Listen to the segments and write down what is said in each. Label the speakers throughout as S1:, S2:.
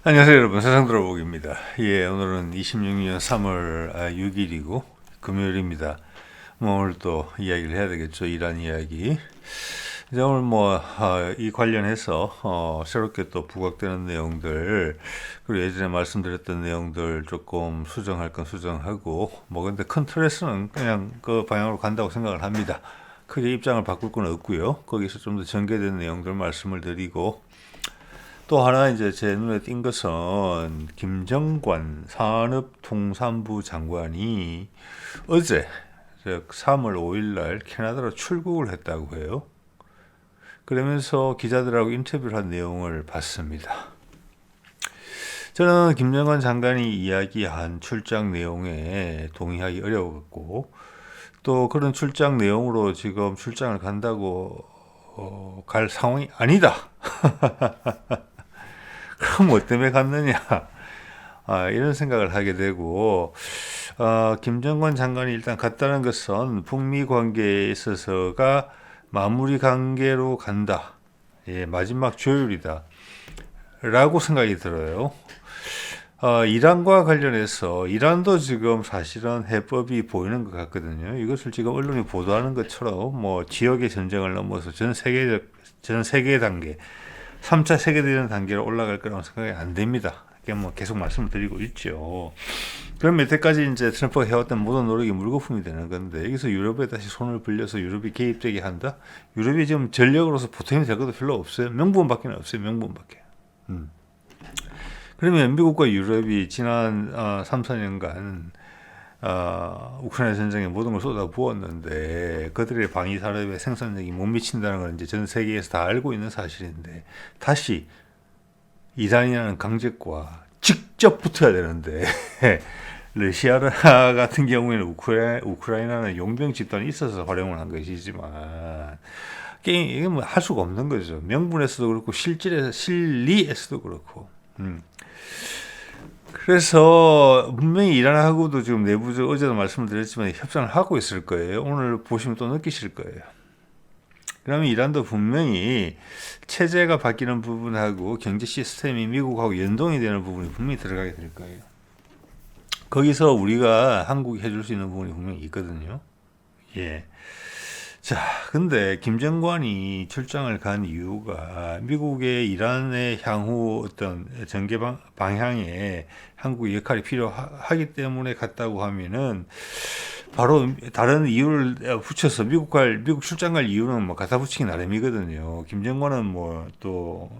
S1: 안녕하세요 여러분, 세상 들어보기입니다. 예, 오늘은 26년 3월 6일이고 금요일입니다. 오늘 또 이야기를 해야 되겠죠. 이란 이야기. 이제 오늘 이 관련해서 새롭게 또 부각되는 내용들, 그리고 예전에 말씀드렸던 내용들 조금 수정할 건 수정하고, 근데 큰 틀에서는 그냥 그 방향으로 간다고 생각을 합니다. 크게 입장을 바꿀 건 없고요. 거기서 좀 더 전개된 내용들 말씀을 드리고, 또 하나 이제 제 눈에 띈 것은 김정관 산업통상부 장관이 어제 즉 3월 5일 날 캐나다로 출국을 했다고 해요. 그러면서 기자들하고 인터뷰를 한 내용을 봤습니다. 저는 김정관 장관이 이야기한 출장 내용에 동의하기 어려웠고, 또 그런 출장 내용으로 지금 출장을 간다고 갈 상황이 아니다. 그럼 뭐 때문에 갔느냐? 이런 생각을 하게 되고, 김정관 장관이 일단 갔다는 것은 북미 관계에 있어서가 마무리 관계로 간다. 예, 마지막 조율이다. 라고 생각이 들어요. 이란과 관련해서 이란도 지금 사실은 해법이 보이는 것 같거든요. 이것을 지금 언론이 보도하는 것처럼 지역의 전쟁을 넘어서 전 세계 단계, 3차 세계대전 단계로 올라갈 거라고 생각이 안 됩니다. 이게 계속 말씀을 드리고 있죠. 그럼 여태까지 이제 트럼프가 해왔던 모든 노력이 물거품이 되는 건데, 여기서 유럽에 다시 손을 벌려서 유럽이 개입되게 한다? 유럽이 지금 전력으로서 보탬이 될 것도 별로 없어요. 명분밖에 없어요. 명분밖에. 그러면 미국과 유럽이 지난 3, 4년간 우크라이나 전쟁에 모든 걸 쏟아 부었는데 그들의 방위 산업의 생산력이 못 미친다는 걸 이제 전 세계에서 다 알고 있는 사실인데, 다시 이란이라는 강적과 직접 붙어야 되는데 러시아 같은 경우에는 우크라이나는 용병 집단이 있어서 활용을 한 것이지만 이게 할 수가 없는 거죠. 명분에서도 그렇고 실리에서도 그렇고. 그래서 분명히 이란하고도 지금 내부적, 어제도 말씀을 드렸지만 협상을 하고 있을 거예요. 오늘 보시면 또 느끼실 거예요. 그러면 이란도 분명히 체제가 바뀌는 부분하고 경제 시스템이 미국하고 연동이 되는 부분이 분명히 들어가게 될 거예요. 거기서 우리가 한국이 해줄 수 있는 부분이 분명히 있거든요. 예. 자, 근데 김정관이 출장을 간 이유가 미국의 이란의 향후 어떤 전개 방향에 한국의 역할이 필요하기 때문에 갔다고 하면은, 바로 다른 이유를 붙여서 미국 출장 갈 이유는 갖다 붙이기 나름이거든요. 김정관은 또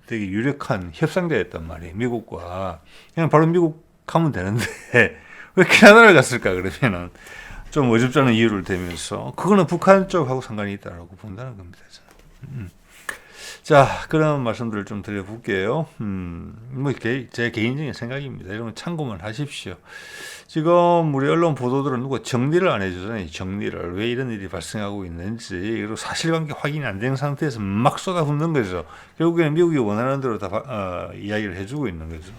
S1: 되게 유력한 협상자였단 말이에요. 미국과. 그냥 바로 미국 가면 되는데 왜 캐나다를 갔을까 그러면은 좀 어줍잖은 이유를 대면서, 그거는 북한 쪽하고 상관이 있다라고 본다는 겁니다. 자, 그런 말씀들을 좀 드려볼게요. 제 개인적인 생각입니다. 여러분 참고만 하십시오. 지금 우리 언론 보도들은 누가 정리를 안 해주잖아요. 정리를. 왜 이런 일이 발생하고 있는지, 그리고 사실관계 확인이 안 된 상태에서 막 쏟아붓는 거죠. 결국에는 미국이 원하는 대로 다 이야기를 해주고 있는 거죠.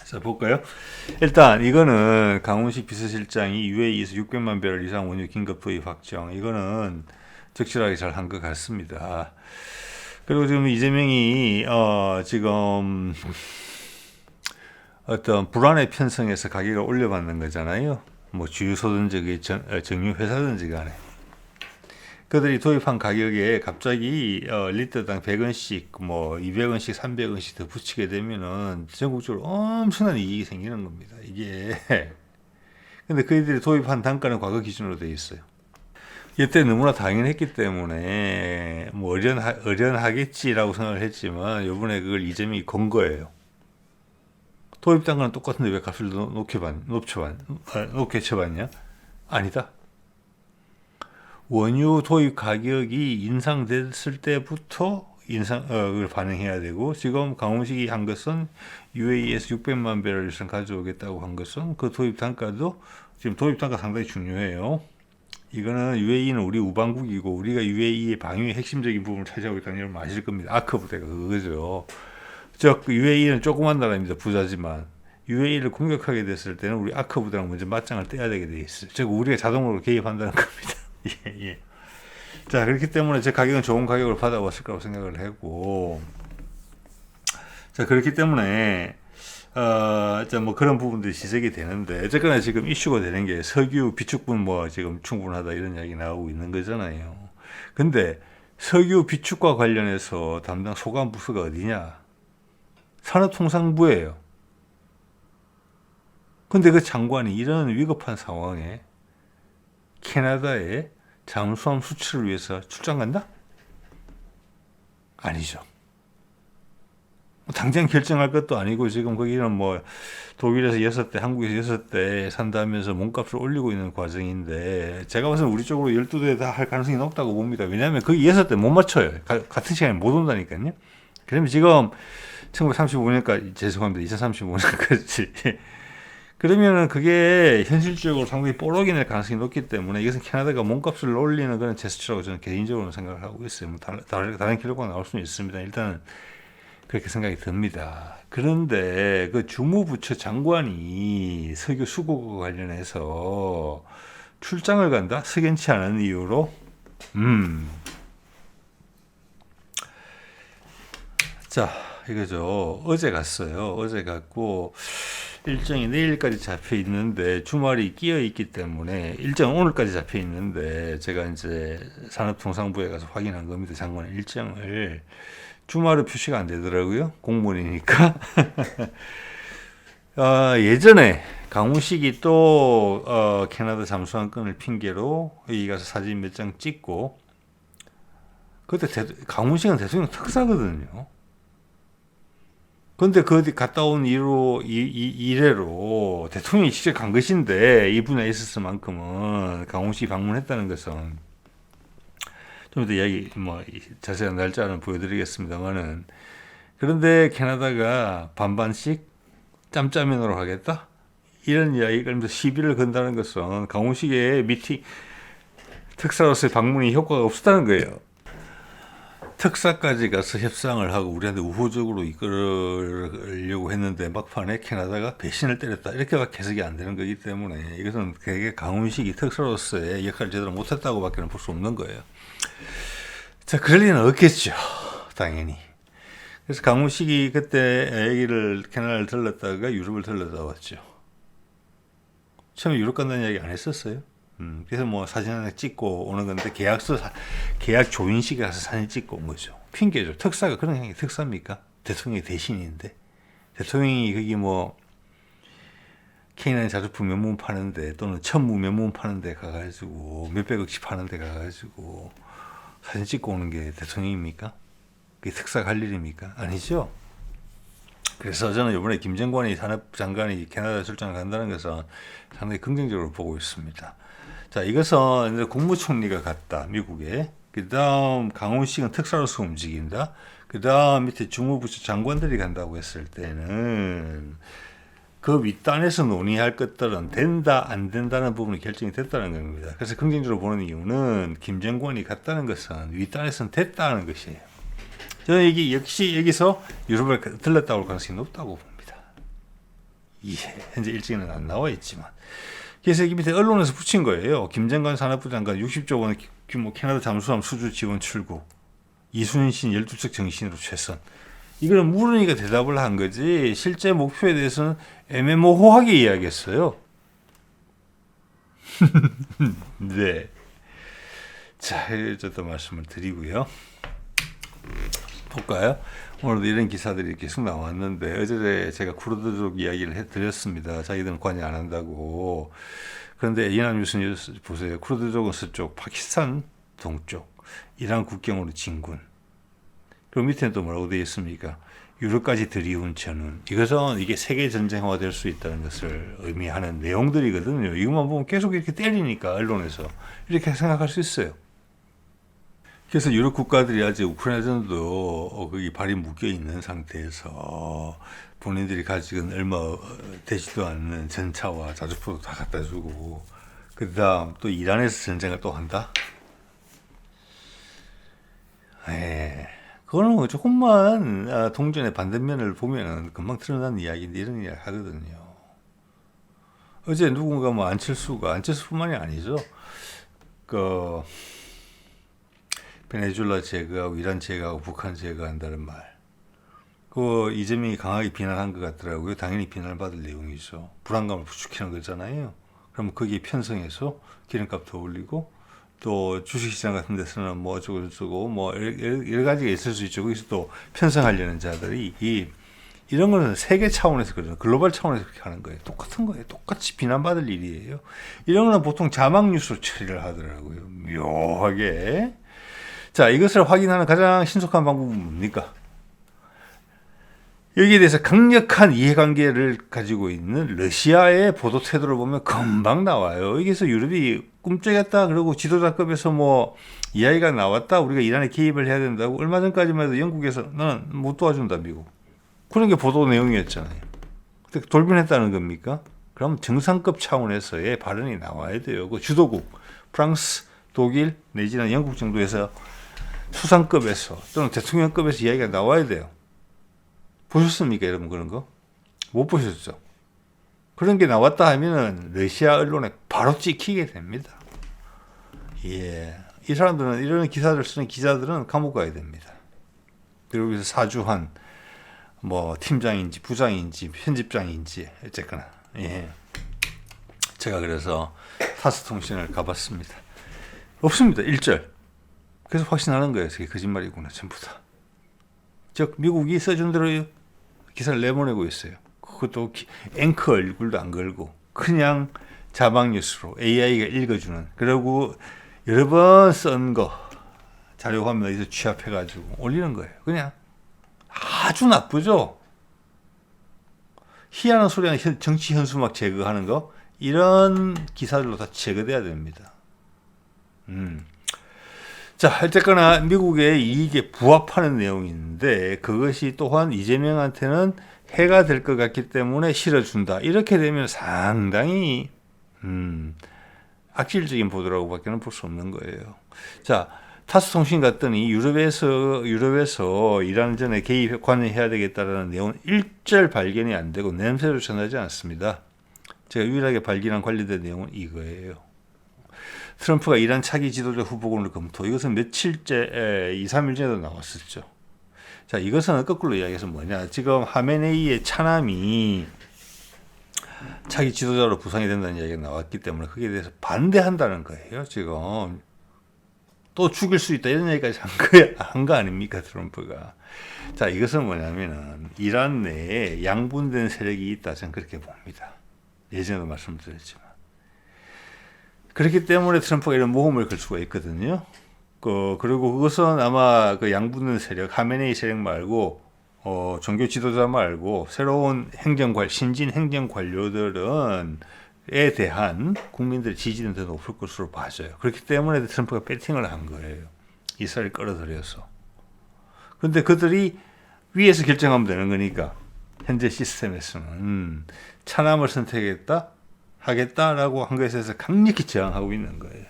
S1: 자, 볼까요? 일단 이거는 강훈식 비서실장이 UAE에서 600만 배럴 이상 원유 긴급 도입 확정, 이거는 적절하게 잘 한 것 같습니다. 그리고 지금 이재명이 지금 어떤 불안에 편성해서 가격을 올려받는 거잖아요. 주유소든지 정유회사든지 간에 그들이 도입한 가격에 갑자기 리터당 100원씩 200원씩 300원씩 더 붙이게 되면은 전국적으로 엄청난 이익이 생기는 겁니다. 이게 근데 그들이 도입한 단가는 과거 기준으로 되어 있어요. 이때 너무나 당연했기 때문에 어련하겠지라고 생각을 했지만, 이번에 그걸 이재명이 건 거예요. 도입 단가는 똑같은데 왜 값을 높게 쳐봤냐? 아니다. 원유 도입 가격이 인상됐을 때부터 그걸 반영해야 되고, 지금 강훈식이 한 것은 UAE에서 600만 배럴 이상 가져오겠다고 한 것은 그 도입 단가도, 지금 도입 단가 상당히 중요해요. 이거는 UAE는 우리 우방국이고 우리가 UAE의 방위의 핵심적인 부분을 차지하고 있다는 여러분 아실 겁니다. 아크 부대가 그거죠. 즉 UAE는 조그만 나라입니다. 부자지만 UAE를 공격하게 됐을 때는 우리 아크 부대랑 먼저 맞짱을 떼야 되게 돼 있어요. 즉 우리가 자동으로 개입한다는 겁니다. 예. 자, 그렇기 때문에 제 가격은 좋은 가격을 받아왔을 거라고 생각을 하고, 자, 그렇기 때문에 뭐 그런 부분들이 지적이 되는데, 어쨌거나 지금 이슈가 되는 게 석유 비축분 뭐 지금 충분하다 이런 이야기 나오고 있는 거잖아요. 근데 석유 비축과 관련해서 담당 소관 부서가 어디냐? 산업통상부예요. 근데 그 장관이 이런 위급한 상황에 캐나다에 잠수함 수출을 위해서 출장 간다? 아니죠. 당장 결정할 것도 아니고 지금 거기는 뭐 독일에서 6대, 한국에서 6대 산다면서 몸값을 올리고 있는 과정인데, 제가 봐서는 우리 쪽으로 12대 다 할 가능성이 높다고 봅니다. 왜냐하면 거기 6대 못 맞춰요. 같은 시간에 못 온다니까요. 그러면 지금 1935년까지, 죄송합니다. 2035년까지. 그러면은 그게 현실적으로 상당히 뽀록이 낼 가능성이 높기 때문에 이것은 캐나다가 몸값을 올리는 그런 제스처라고 저는 개인적으로 생각을 하고 있어요. 뭐 다른 결과가 나올 수는 있습니다. 일단은 그렇게 생각이 듭니다. 그런데 그 주무부처 장관이 석유 수급과 관련해서 출장을 간다? 석연치 않은 이유로? 자, 이거죠. 어제 갔어요. 어제 갔고, 일정이 내일까지 잡혀 있는데, 주말이 끼어 있기 때문에, 일정 오늘까지 잡혀 있는데, 제가 이제 산업통상부에 가서 확인한 겁니다. 장관의 일정을. 주말은 표시가 안 되더라고요. 공무원이니까. 예전에 강훈식이 또 캐나다 잠수함 건을 핑계로 여기 가서 사진 몇 장 찍고, 그때 강훈식은 대통령 특사거든요. 근데 그 갔다 온 이래로 대통령이 직접 간 것인데, 이 분야에 있었을 만큼은 강훈식이 방문했다는 것은, 좀 이따 이야기 뭐 자세한 날짜는 보여드리겠습니다만은, 그런데 캐나다가 반반씩 짬짜면으로 하겠다 이런 이야기가 시비를 건다는 것은 강훈식의 미팅 특사로서의 방문이 효과가 없었다는 거예요. 특사까지 가서 협상을 하고 우리한테 우호적으로 이끌으려고 했는데 막판에 캐나다가 배신을 때렸다, 이렇게밖에 해석이 안 되는 거기 때문에 이것은 되게 강훈식이 특사로서의 역할을 제대로 못했다고 밖에 볼 수 없는 거예요. 자, 그럴 리는 없겠죠, 당연히. 그래서 강훈식이 그때 얘기를 캐나다를 들렀다가 유럽을 들렀다 왔죠. 처음에 유럽 간다는 이야기 안 했었어요. 그래서 뭐 사진 하나 찍고 오는 건데, 계약 조인식에 가서 사진 찍고 온 거죠. 핑계죠. 특사가 그런 게 특사입니까? 대통령이 대신인데. 대통령이 거기 뭐 K9 자주품 명문 파는데, 또는 천무 명문 파는데 가가지고 몇백억씩 파는데 가가지고 사진 찍고 오는 게 대통령입니까? 그게 특사가 할 일입니까? 아니죠. 그래서 저는 이번에 김정관이 산업장관이 캐나다 출장을 간다는 것은 상당히 긍정적으로 보고 있습니다. 자, 이것은 이제 국무총리가 갔다, 미국에. 그 다음 강훈식은 특사로서 움직인다. 그 다음 밑에 주무부처 장관들이 간다고 했을 때는 그 윗단에서 논의할 것들은 된다 안 된다는 부분이 결정이 됐다는 겁니다. 그래서 긍정적으로 보는 이유는 김정관이 갔다는 것은 윗단에서는 됐다는 것이에요. 저는 이게 역시 여기서 유럽을 들렀다고 할 가능성이 높다고 봅니다. 현재 일정은 안 나와 있지만. 그래서 여기 밑에 언론에서 붙인 거예요. 김정관 산업부 장관 60조 원 규모 캐나다 잠수함 수주 지원 출구, 이순신 12척 정신으로 최선. 이거는 물으니까 대답을 한 거지, 실제 목표에 대해서는 애매모호하게 이야기했어요. 네. 자, 이렇게 말씀을 드리고요. 볼까요? 오늘도 이런 기사들이 계속 나왔는데, 어제 제가 쿠르드족 이야기를 해드렸습니다. 자기들은 관여 안 한다고. 그런데 연합뉴스 보세요. 쿠르드족은 서쪽, 파키스탄 동쪽, 이란 국경으로 진군. 그리고 밑에는 또 뭐라고 되어 있습니까? 유럽까지 들이운 전운. 이것은 이게 세계 전쟁화가 될 수 있다는 것을 의미하는 내용들이거든요. 이것만 보면 계속 이렇게 때리니까 언론에서 이렇게 생각할 수 있어요. 그래서 유럽 국가들이 아직 우크라이나전도 거기 발이 묶여 있는 상태에서 본인들이 가지고는 얼마 되지도 않는 전차와 자주포도 다 갖다 주고, 그 다음 또 이란에서 전쟁을 또 한다? 그거는 뭐 조금만 동전의 반대면을 보면 금방 드러나는 이야기인데, 이런 이야기 하거든요. 어제 누군가 뭐 안철수뿐만이 아니죠. 베네수엘라 제거하고 이란 제거하고 북한 제거한다는 말. 그 이재명이 강하게 비난한 것 같더라고요. 당연히 비난을 받을 내용이죠. 불안감을 부추기는 거잖아요. 그럼 거기에 편성해서 기름값 더 올리고 또 주식시장 같은 데서는 뭐 어쩌고 뭐 여러 가지가 있을 수 있죠. 거기서 또 편성하려는 자들이 이런 거는 세계 차원에서 그래요. 글로벌 차원에서 그렇게 하는 거예요. 똑같은 거예요. 똑같이 비난받을 일이에요. 이런 거는 보통 자막 뉴스로 처리를 하더라고요. 묘하게. 자, 이것을 확인하는 가장 신속한 방법은 뭡니까? 여기에 대해서 강력한 이해관계를 가지고 있는 러시아의 보도 태도를 보면 금방 나와요. 여기서 유럽이 꿈쩍였다 그러고 지도자급에서 뭐 이야기가 나왔다. 우리가 이란에 개입을 해야 된다고. 얼마 전까지만 해도 영국에서 나는 못 도와준다 미국. 그런 게 보도 내용이었잖아요. 근데 돌변했다는 겁니까? 그럼 정상급 차원에서의 발언이 나와야 돼요. 그 주도국 프랑스, 독일 내지는 영국 정도에서 수상급에서 또는 대통령급에서 이야기가 나와야 돼요. 보셨습니까, 여러분? 그런 거? 못 보셨죠? 그런 게 나왔다 하면은 러시아 언론에 바로 찍히게 됩니다. 예. 이 사람들은 이런 기사를 쓰는 기자들은 감옥 가야 됩니다. 그리고 여기서 사주한 뭐 팀장인지 부장인지 편집장인지 어쨌거나 예. 제가 그래서 타스통신을 가봤습니다. 없습니다. 1절. 그래서 확신하는 거예요. 그게 거짓말이구나 전부 다. 즉 미국이 써준 대로 기사를 내보내고 있어요. 그것도 앵커 얼굴도 안 걸고 그냥 자막 뉴스로 AI가 읽어주는. 그리고 여러 번 쓴 거 자료 화면 어디서 취합해가지고 올리는 거예요. 그냥 아주 나쁘죠. 희한한 소리 하는 정치 현수막 제거하는 거 이런 기사들로 다 제거돼야 됩니다. 자, 어쨌거나 미국의 이익에 부합하는 내용이 있는데 그것이 또한 이재명한테는 해가 될 것 같기 때문에 실어준다. 이렇게 되면 상당히 악질적인 보도라고 밖에는 볼 수 없는 거예요. 자, 타스통신 갔더니 유럽에서 이란전에 개입 관여해야 되겠다라는 내용은 1절 발견이 안 되고 냄새도 전하지 않습니다. 제가 유일하게 발견한 관련된 내용은 이거예요. 트럼프가 이란 차기 지도자 후보군을 검토. 이것은 며칠째 2, 3일 전에도 나왔었죠. 자, 이것은 거꾸로 이야기해서 뭐냐. 지금 하메네이의 차남이 차기 지도자로 부상이 된다는 이야기가 나왔기 때문에 거기에 대해서 반대한다는 거예요. 지금 또 죽일 수 있다 이런 얘기까지 한 거 아닙니까 트럼프가. 자, 이것은 뭐냐면은 이란 내에 양분된 세력이 있다 저는 그렇게 봅니다. 예전에도 말씀드렸지만 그렇기 때문에 트럼프가 이런 모험을 걸 수가 있거든요. 그리고 그것은 아마 그 양분된 세력 하메네이 세력 말고 종교 지도자 말고 새로운 신진 행정 관료들은 에 대한 국민들의 지지는 더 높을 것으로 봐져요. 그렇기 때문에 트럼프가 배팅을 한 거예요. 이스라엘 끌어들여서. 그런데 그들이 위에서 결정하면 되는 거니까 현재 시스템에서는 차남을 하겠다라고 한 것에 대해서 강력히 저항하고 있는 거예요.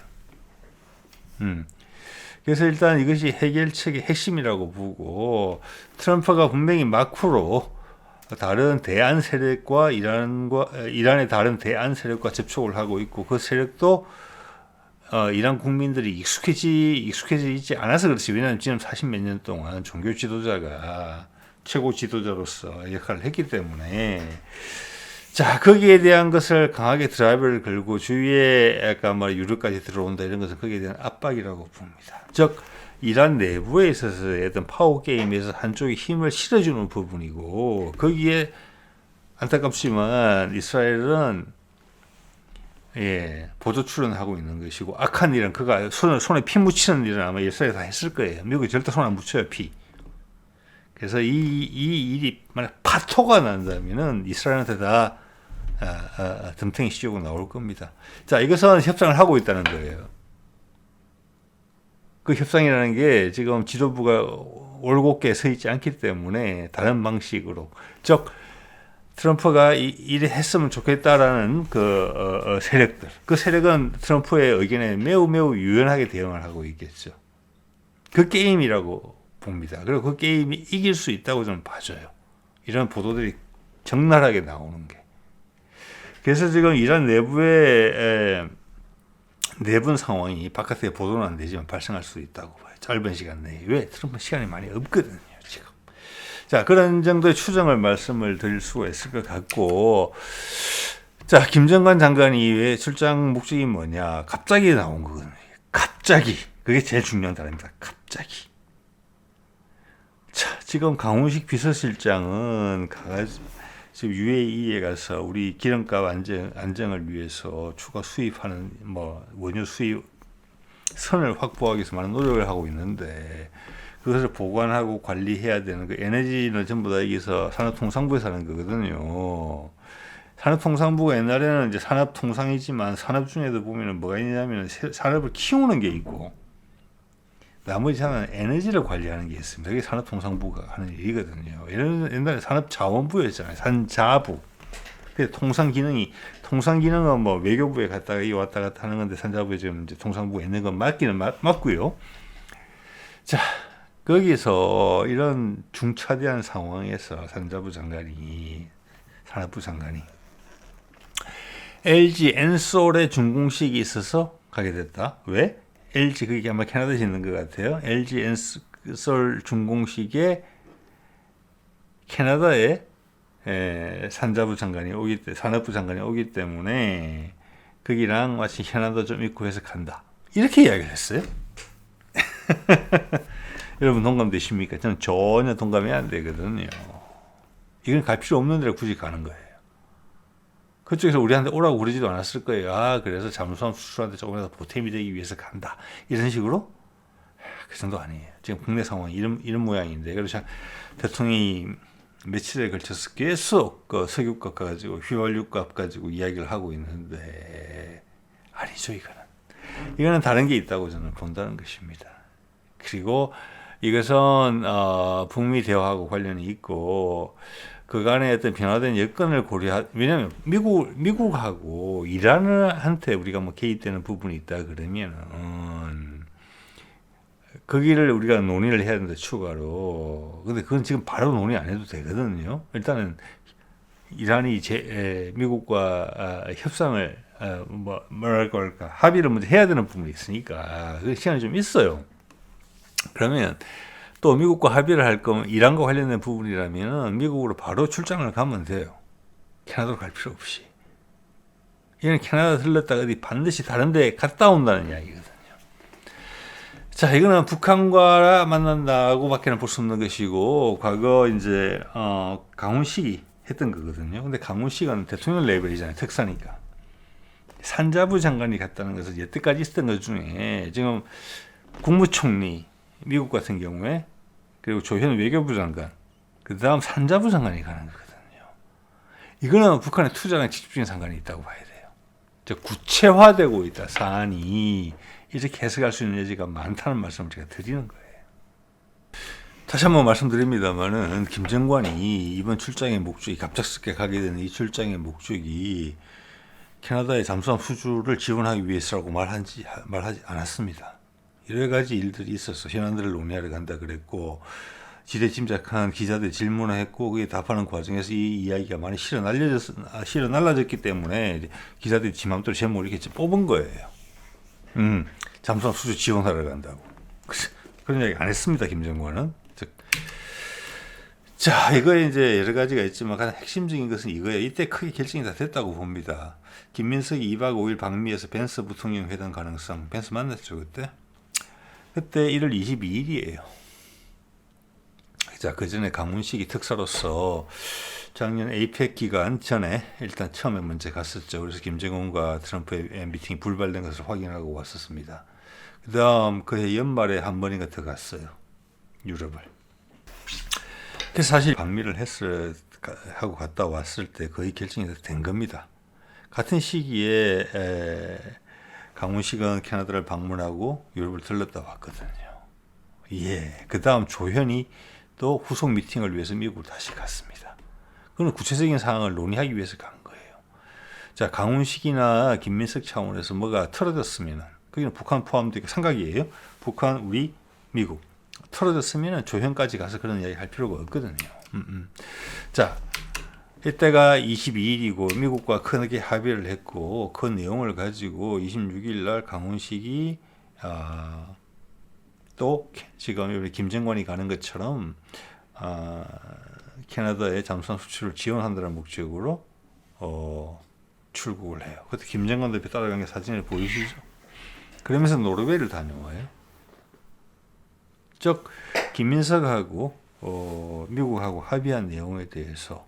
S1: 그래서 일단 이것이 해결책의 핵심이라고 보고 트럼프가 분명히 마크로 다른 대안 세력과 이란의 다른 대안 세력과 접촉을 하고 있고 그 세력도 이란 국민들이 익숙해지지 않아서 그렇지. 왜냐하면 지금 40몇 년 동안 종교 지도자가 최고 지도자로서 역할을 했기 때문에 자, 거기에 대한 것을 강하게 드라이브를 걸고 주위에 약간 유럽까지 들어온다 이런 것은 거기에 대한 압박이라고 봅니다. 즉 이란 내부에 있어서 어떤 파워 게임에서 한쪽이 힘을 실어주는 부분이고 거기에 안타깝지만 이스라엘은 보조 출연하고 있는 것이고 악한 일은 그가 손에 피 묻히는 일은 아마 이스라엘 다 했을 거예요. 미국이 절대 손 안 묻혀요 피. 그래서 이 일이 만약 파토가 난다면은 이스라엘한테 다 덤탱이 씌우고 나올 겁니다. 자, 이것은 협상을 하고 있다는 거예요. 그 협상이라는 게 지금 지도부가 올곧게 서 있지 않기 때문에 다른 방식으로 즉 트럼프가 이래 했으면 좋겠다라는 세력들 그 세력은 트럼프의 의견에 매우 유연하게 대응을 하고 있겠죠. 그 게임이라고 봅니다. 그리고 그 게임이 이길 수 있다고 저는 봐줘요. 이런 보도들이 적나라하게 나오는 게. 그래서 지금 이란 내부의 내분 상황이 바깥에 보도는 안 되지만 발생할 수 있다고 봐요. 짧은 시간 내에. 왜? 트럼프는 시간이 많이 없거든요, 지금. 자, 그런 정도의 추정을 말씀을 드릴 수가 있을 것 같고, 자, 김정관 장관이 왜 출장 목적이 뭐냐? 갑자기 나온 거거든요. 갑자기. 그게 제일 중요한 단어입니다. 갑자기. 자, 지금 강훈식 비서실장은 지금 UAE에 가서 우리 기름값 안정을 위해서 추가 수입하는 원유 수입 선을 확보하기 위해서 많은 노력을 하고 있는데, 그것을 보관하고 관리해야 되는 그 에너지는 전부 다 여기서 산업통상부에서 하는 거거든요. 산업통상부가 옛날에는 이제 산업통상이지만 산업 중에도 보면은 뭐가 있냐면 산업을 키우는 게 있고 나머지 하나는 에너지를 관리하는 게 있습니다. 그게 산업통상부가 하는 일이거든요. 옛날에 산업자원부였잖아요. 산자부. 근데 통상기능은 뭐 외교부에 갔다가 왔다 갔다 하는 건데 산자부에 지금 이제 통상부가 있는 건 맞고요. 자, 거기서 이런 중차대한 상황에서 산업부 장관이 LG 엔솔의 준공식이 있어서 가게 됐다. 왜? LG 그게 아마 캐나다에 있는 것 같아요. LG 엔솔 준공식에 캐나다에 산업부 장관이 오기 때문에 거기랑 마치 캐나다 좀 있고 해서 간다. 이렇게 이야기를 했어요. 여러분 동감되십니까? 저는 전혀 동감이 안 되거든요. 이건 갈 필요 없는 데를 굳이 가는 거예요. 그쪽에서 우리한테 오라고 그러지도 않았을 거예요. 그래서 잠수함 수출한테 조금이라도 보탬이 되기 위해서 간다. 이런 식으로? 그 정도 아니에요. 지금 국내 상황이 이런 모양인데. 그래서 대통령이 며칠에 걸쳐서 계속 그 석유값 가지고 휘발유값 가지고 이야기를 하고 있는데 아니죠. 이거는 다른 게 있다고 저는 본다는 것입니다. 그리고 이것은 북미 대화하고 관련이 있고 그간의 어떤 변화된 여건을 왜냐하면 미국하고 이란한테 우리가 뭐 개입되는 부분이 있다 그러면은 거기를 우리가 논의를 해야 되는데 추가로. 근데 그건 지금 바로 논의 안 해도 되거든요. 일단은 이란이 미국과 협상을 뭐랄까 할까 합의를 먼저 해야 되는 부분이 있으니까 그 시간이 좀 있어요. 그러면 또 미국과 합의를 할 거면 이란과 관련된 부분이라면 미국으로 바로 출장을 가면 돼요. 캐나다로 갈 필요 없이. 이건 캐나다 들렀다가 어디 반드시 다른 데 갔다 온다는 이야기거든요. 자, 이거는 북한과 만난다고밖에는 볼 수 없는 것이고, 과거 이제 강훈식이 했던 거거든요. 근데 강훈식은 대통령 레벨이잖아요. 특사니까. 산자부 장관이 갔다는 것은 여태까지 있었던 것 중에 지금 국무총리 미국 같은 경우에 그리고 조현 외교부 장관 그 다음 산자부 장관이 가는 거거든요. 이거는 북한의 투자랑 직접적인 상관이 있다고 봐야 돼요. 즉 구체화되고 있다. 사안이 이렇게 해석할 수 있는 여지가 많다는 말씀을 제가 드리는 거예요. 다시 한번 말씀드립니다만은 김정관이 이번 출장의 목적이 갑작스럽게 가게 되는 이 출장의 목적이 캐나다의 잠수함 수주를 지원하기 위해서라고 말하지 않았습니다. 여러 가지 일들이 있어서 현안들을 논의하러 간다 그랬고 지레짐작한 기자들 질문을 했고 그게 답하는 과정에서 이 이야기가 많이 실어 날라졌기 때문에 기자들이 지 맘대로 제목을 이렇게 뽑은 거예요. 잠수함 수주 지원하러 간다고. 그런 이야기 안 했습니다. 김정관은. 자, 이거에 이제 여러 가지가 있지만 가장 핵심적인 것은 이거예요. 이때 크게 결정이 다 됐다고 봅니다. 김민석이 2박 5일 방미에서 벤스 부통령 회담 가능성. 벤스 만났죠, 그때? 그때 1월 22일이에요. 자, 그 전에 강훈식이 특사로서 작년 에이펙 기간 전에 일단 처음에 먼저 갔었죠. 그래서 김정은과 트럼프의 미팅이 불발된 것을 확인하고 왔었습니다. 그 다음 그해 연말에 한 번인가 더 갔어요. 유럽을. 그래서 사실 방미를 하고 갔다 왔을 때 거의 결정이 된 겁니다. 같은 시기에 강훈식은 캐나다를 방문하고 유럽을 들렀다 왔거든요. 그 다음 조현이 또 후속 미팅을 위해서 미국으로 다시 갔습니다. 그건 구체적인 사항을 논의하기 위해서 간 거예요. 자, 강훈식이나 김민석 차원에서 뭐가 틀어졌으면, 거기는 북한 포함되고 삼각이에요. 북한, 우리, 미국. 틀어졌으면 조현까지 가서 그런 이야기 할 필요가 없거든요. 자, 이때가 22일이고 미국과 크게 합의를 했고 그 내용을 가지고 26일 날 강훈식이 또 지금 우리 김정관이 가는 것처럼 캐나다의 잠수함 수출을 지원한다는 목적으로 출국을 해요. 그때 김정관 대표 따라간 게 사진을 보이시죠? 그러면서 노르웨이를 다녀와요. 즉 김민석하고 미국하고 합의한 내용에 대해서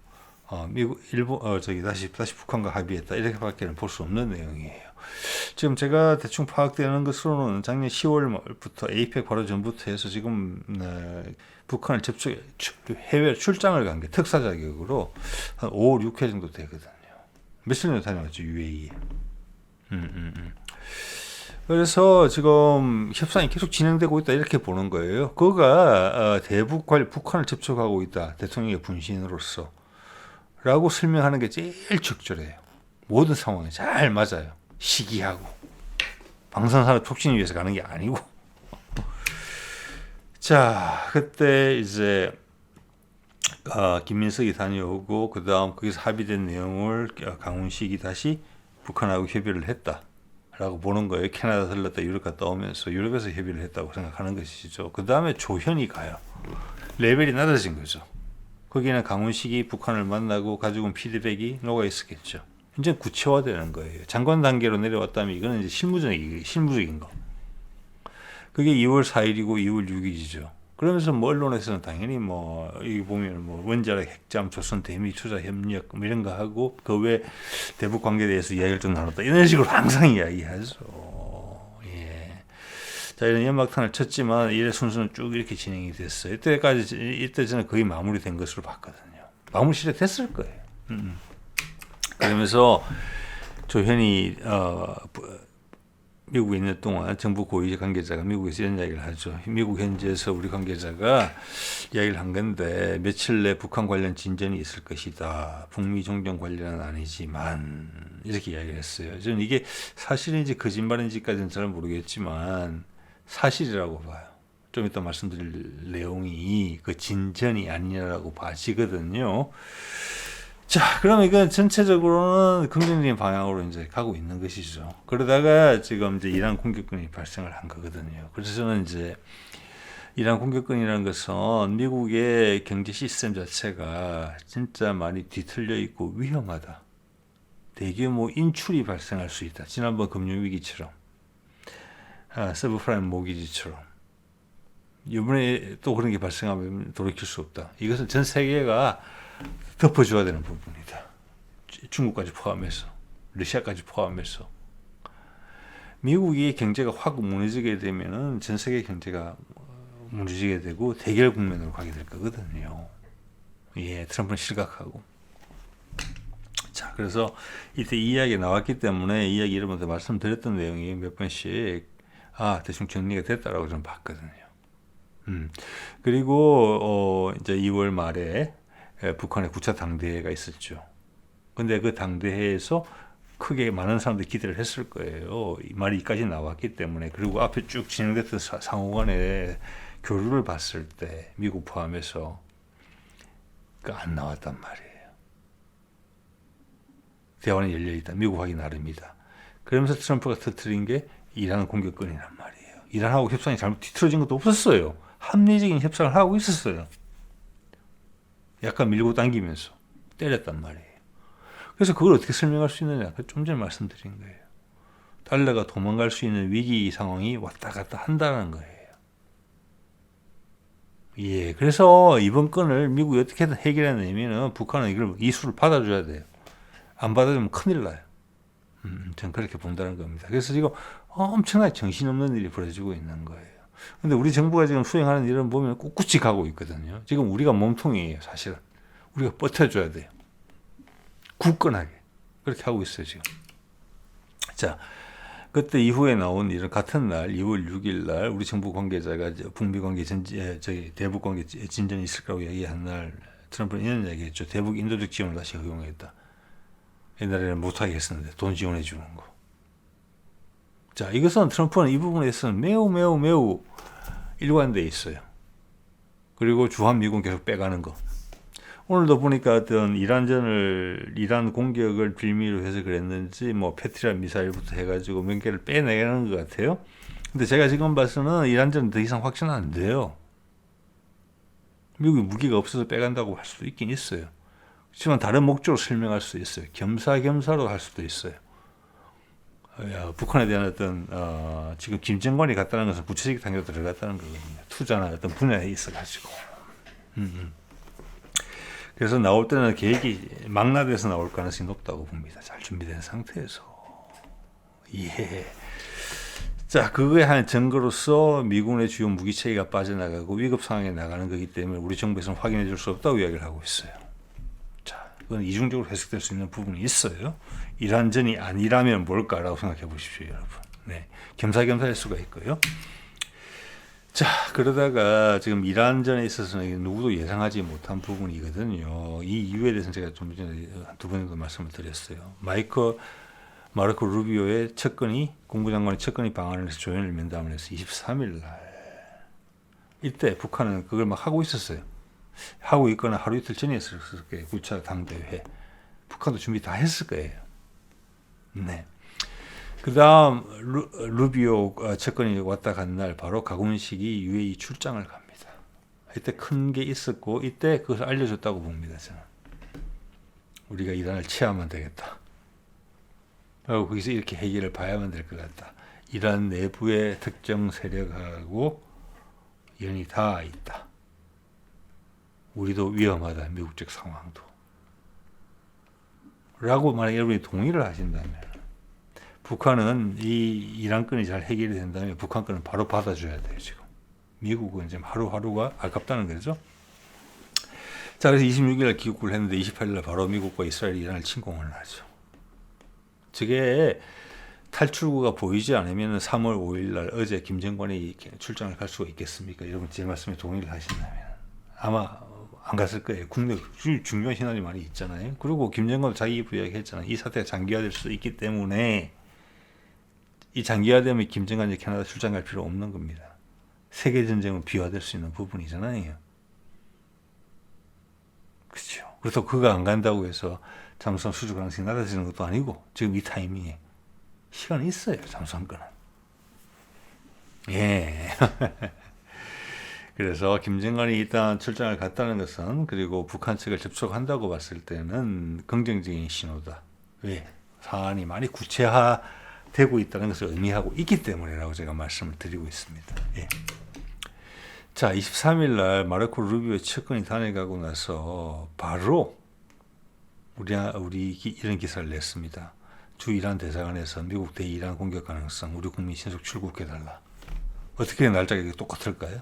S1: 다시 북한과 합의했다 이렇게밖에는 볼 수 없는 내용이에요. 지금 제가 대충 파악되는 것으로는 작년 10월부터 에이펙 바로 전부터 해서 지금 북한을 해외 출장을 간 게 특사 자격으로 한 5, 6회 정도 되거든요. 며칠 전에 다녀왔죠, UAE에. 그래서 지금 협상이 계속 진행되고 있다 이렇게 보는 거예요. 그거가 북한을 접촉하고 있다, 대통령의 분신으로서 라고 설명하는 게 제일 적절해요. 모든 상황에 잘 맞아요. 시기하고 방산산업 촉진을 위해서 가는 게 아니고. 자, 그때 이제 김민석이 다녀오고 그 다음 거기서 합의된 내용을 강훈식이 다시 북한하고 협의를 했다라고 보는 거예요. 캐나다 들렀다 유럽 갔다 오면서 유럽에서 협의를 했다고 생각하는 것이죠. 그 다음에 조현이 가요. 레벨이 낮아진 거죠. 거기는 강훈식이 북한을 만나고 가지고 온 피드백이 녹아 있었겠죠. 이제 구체화되는 거예요. 장관 단계로 내려왔다면 이거는 이제 실무적인 거. 그게 2월 4일이고 2월 6일이죠. 그러면서 뭐 언론에서는 당연히 뭐 여기 보면 뭐 원자력 핵잠 조선 대미 투자 협력 뭐 이런 거 하고 그 외 대북 관계에 대해서 이야기를 좀 나눴다 이런 식으로 항상 이야기하죠. 예. 자, 이런 연막탄을 쳤지만 이래 순서는 쭉 이렇게 진행이 됐어요. 이때 저는 거의 마무리된 것으로 봤거든요. 마무리 시작 됐을 거예요. 그러면서 조현이 미국에 있는 동안 정부 고위 관계자가 미국에서 이런 이야기를 하죠. 미국 현지에서 우리 관계자가 이야기를 한 건데 며칠 내 북한 관련 진전이 있을 것이다. 북미 종전 관련은 아니지만 이렇게 이야기를 했어요. 저는 이게 사실인지 거짓말인지까지는 잘 모르겠지만 사실이라고 봐요. 좀 이따 말씀드릴 내용이 그 진전이 아니냐라고 봐지거든요. 자, 그럼 이건 전체적으로는 긍정적인 방향으로 이제 가고 있는 것이죠. 그러다가 지금 이제 이란 공격권이 발생을 한 거거든요. 그래서 저는 이제 이란 공격권이라는 것은 미국의 경제 시스템 자체가 진짜 많이 뒤틀려 있고 위험하다. 대규모 인출이 발생할 수 있다. 지난번 금융위기처럼, 서브프라임 모기지처럼. 이번에 또 그런 게 발생하면 돌이킬 수 없다. 이것은 전 세계가 덮어줘야 되는 부분이다. 중국까지 포함해서, 러시아까지 포함해서. 미국이 경제가 확 무너지게 되면은 전 세계 경제가 무너지게 되고 대결 국면으로 가게 될 거거든요. 예, 트럼프는 실각하고. 자, 그래서 이때 이 이야기가 나왔기 때문에 이 이야기 여러분한테 말씀드렸던 내용이 몇 번씩 대충 정리가 됐다라고 저는 봤거든요. 그리고 이제 2월 말에 북한의 9차 당대회가 있었죠. 근데 그 당대회에서 크게 많은 사람들이 기대를 했을 거예요. 이 말이 이까지 나왔기 때문에. 그리고 앞에 쭉 진행됐던 상호간의 교류를 봤을 때 미국 포함해서 안 나왔단 말이에요. 대화는 열려있다. 미국 하기 나름이다. 그러면서 트럼프가 터뜨린 게 이란 공격권이란 말이에요. 이란하고 협상이 잘못 뒤틀어진 것도 없었어요. 합리적인 협상을 하고 있었어요. 약간 밀고 당기면서 때렸단 말이에요. 그래서 그걸 어떻게 설명할 수 있느냐? 좀 전에 말씀드린 거예요. 달러가 도망갈 수 있는 위기 상황이 왔다 갔다 한다는 거예요. 예, 그래서 이번 건을 미국이 어떻게든 해결해내면은 북한은 이걸 이수를 받아줘야 돼요. 안 받아주면 큰일 나요. 전 그렇게 본다는 겁니다. 그래서 지금 엄청나게 정신없는 일이 벌어지고 있는 거예요. 근데 우리 정부가 지금 수행하는 일은 보면 꿋꿋이 가고 있거든요. 지금 우리가 몸통이에요, 사실은. 우리가 버텨줘야 돼요. 굳건하게. 그렇게 하고 있어요, 지금. 자, 그때 이후에 나온 이런 같은 날, 2월 6일 날, 우리 정부 관계자가 북미 관계 대북 관계 진전이 있을 거라고 얘기한 날, 트럼프는 이런 얘기 했죠. 대북 인도적 지원을 다시 허용했다. 옛날에는 못하게 했었는데, 돈 지원해 주는 거. 자, 이것은 트럼프는 이 부분에 있어서는 매우 일관되어 있어요. 그리고 주한미군 계속 빼가는 거. 오늘도 보니까 어떤 이란 공격을 빌미로 해서 그랬는지 뭐 패트리엇 미사일부터 해가지고 몇 개를 빼내는 것 같아요. 근데 제가 지금 봐서는 이란전은 더 이상 확신 안 돼요. 미국이 무기가 없어서 빼간다고 할 수도 있긴 있어요. 그렇지만 다른 목적으로 설명할 수도 있어요. 겸사겸사로 할 수도 있어요. 북한에 대한 어떤 지금 김정관이 갔다는 것은 구체적 단계로 들어갔다는 거거든요. 투자나 어떤 분야에 있어가지고. 그래서 나올 때는 계획이 망라돼서 나올 가능성이 높다고 봅니다. 잘 준비된 상태에서. 예. 자, 그거에 한 증거로서 미군의 주요 무기 체계가 빠져나가고 위급 상황에 나가는 거기 때문에 우리 정부에서는 확인해 줄 수 없다고 이야기를 하고 있어요. 자, 그건 이중적으로 해석될 수 있는 부분이 있어요. 이란전이 아니라면 뭘까라고 생각해 보십시오, 여러분. 네. 겸사겸사할 수가 있고요. 자, 그러다가 지금 이란전에 있어서는 누구도 예상하지 못한 부분이거든요. 이 이유에 대해서는 제가 좀 전에 두 번 정도 말씀을 드렸어요. 마르코 루비오의 측근이 국무장관의 측근이 방한을 해서 조연을 면담을 해서 23일 날 이때 북한은 그걸 막 하고 있었어요. 하고 있거나 하루 이틀 전에 했을 거예요. 9차 당대회. 북한도 준비 다 했을 거예요. 네. 그 다음 루비오 측근이 왔다 간 날 바로 가군식이 UAE 출장을 갑니다. 이때 큰 게 있었고 이때 그것을 알려줬다고 봅니다. 저는. 우리가 이란을 취하면 되겠다. 그리고 거기서 이렇게 해결을 봐야만 될 것 같다. 이란 내부의 특정 세력하고 연이 다 있다. 우리도 위험하다. 미국적 상황도. 라고 만약 여러분이 동의를 하신다면 북한은 이 이란 건이 잘 해결이 된다면 북한 건은 바로 받아줘야 돼요. 지금. 미국은 지금 하루하루가 아깝다는 거죠. 자, 그래서 26일 귀국을 했는데 28일 날 바로 미국과 이스라엘이 이란을 침공을 하죠. 저게 탈출구가 보이지 않으면 3월 5일 날 어제 김정관이 출장을 갈 수가 있겠습니까? 여러분 제 말씀에 동의를 하신다면 아마 안 갔을 거예요. 국내 중요한 신환이 많이 있잖아요. 그리고 김정관도 자기 입으로 이야기했잖아요. 이 사태가 장기화될 수 있기 때문에 이 장기화되면 김정관이 캐나다 출장 갈 필요 없는 겁니다. 세계전쟁은 비화될 수 있는 부분이잖아요. 그렇죠. 그래서 그가 안 간다고 해서 잠수함 수주 가능성이 낮아지는 것도 아니고 지금 이 타이밍에 시간이 있어요. 잠수함 거는. 예. 그래서 김정관이 일단 출장을 갔다는 것은 그리고 북한 측을 접촉한다고 봤을 때는 긍정적인 신호다. 왜? 사안이 많이 구체화되고 있다는 것을 의미하고 있기 때문이라고 제가 말씀을 드리고 있습니다. 예. 자, 23일 날 마르코 루비오 측근이 다녀가고 나서 바로 우리 이런 기사를 냈습니다. 주 이란 대사관에서 미국 대이란 공격 가능성 우리 국민 신속 출국해달라. 어떻게 날짜가 똑같을까요?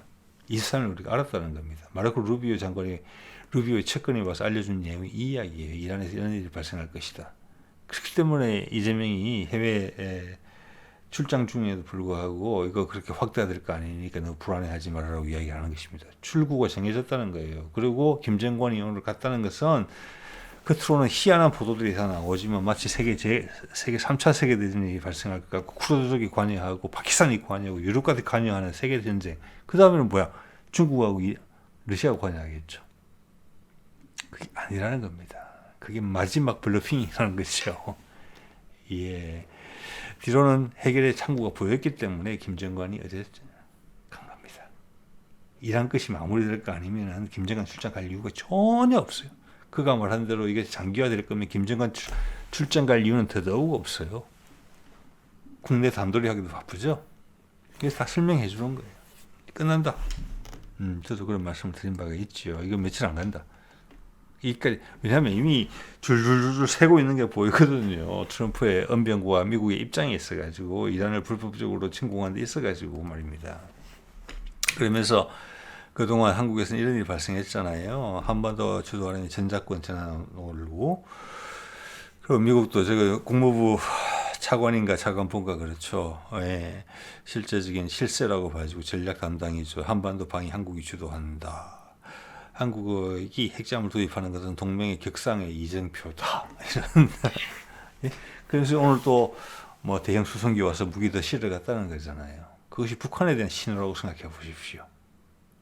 S1: 23일 우리가 알았다는 겁니다. 마르코 루비오 장관이 루비오의 측근이 와서 알려준 내용이 이 이야기예요. 이란에서 이런 일이 발생할 것이다. 그렇기 때문에 이재명이 해외에 출장 중에도 불구하고 이거 그렇게 확대될 거 아니니까 너무 불안해하지 말라고 이야기하는 것입니다. 출구가 정해졌다는 거예요. 그리고 김정관이 오늘 갔다는 것은 겉으로는 희한한 보도들이 다 나오지만 마치 세계 3차 세계대전이 발생할 것 같고 쿠르드족이 관여하고 파키스탄이 관여하고 유럽까지 관여하는 세계전쟁. 그 다음에는 뭐야? 중국하고 러시아가 관여하겠죠. 그게 아니라는 겁니다. 그게 마지막 블러핑이라는 것이죠. 예. 뒤로는 해결의 창구가 보였기 때문에 김정관이 어제 간 겁니다. 이란 것이 마무리될 거 아니면 김정관 출장 갈 이유가 전혀 없어요. 그가 말한 대로 이게 장기화될 거면 김정관 출장 갈 이유는 더더욱 없어요. 국내 단돌이 하기도 바쁘죠. 그래서 다 설명해 주는 거예요. 끝난다. 저도 그런 말씀을 드린 바가 있죠. 이거 며칠 안 간다. 이까지 왜냐하면 이미 줄줄줄 세고 있는 게 보이거든요. 트럼프의 언변과 미국의 입장이 있어가지고 이란을 불법적으로 침공한 데 있어가지고 말입니다. 그러면서 그동안 한국에서는 이런 일이 발생했잖아요. 한반도 주도하는 전작권 전환 오르고 그리고 미국도 저거 국무부 차관인가 차관본가 그렇죠. 예, 실제적인 실세라고 봐가지고 전략 담당이죠. 한반도 방위 한국이 주도한다. 한국이 핵잠을 도입하는 것은 동맹의 격상의 이정표다. 이런. 예? 그래서 오늘 또 뭐 대형 수송기 와서 무기 더 실어 갔다는 거잖아요. 그것이 북한에 대한 신호라고 생각해 보십시오.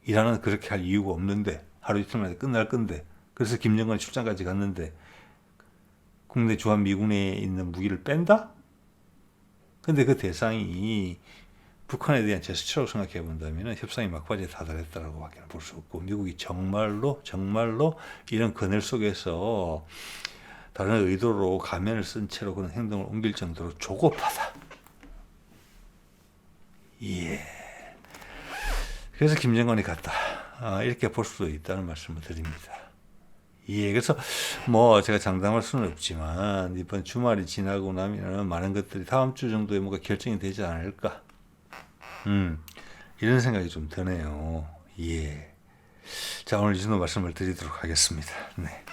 S1: 이란은 그렇게 할 이유가 없는데 하루 이틀 만에 끝날 건데 그래서 김정관이 출장까지 갔는데 국내 주한 미군에 있는 무기를 뺀다? 근데 그 대상이 북한에 대한 제스처라고 생각해 본다면 협상이 막바지에 다다랐다라고 밖에 볼 수 없고, 미국이 정말로 이런 그늘 속에서 다른 의도로 가면을 쓴 채로 그런 행동을 옮길 정도로 조급하다. 예. 그래서 김정은이 갔다. 이렇게 볼 수도 있다는 말씀을 드립니다. 예, 그래서 뭐 제가 장담할 수는 없지만 이번 주말이 지나고 나면 많은 것들이 다음 주 정도에 뭔가 결정이 되지 않을까. 이런 생각이 좀 드네요. 예. 자, 오늘 이 정도 말씀을 드리도록 하겠습니다. 네.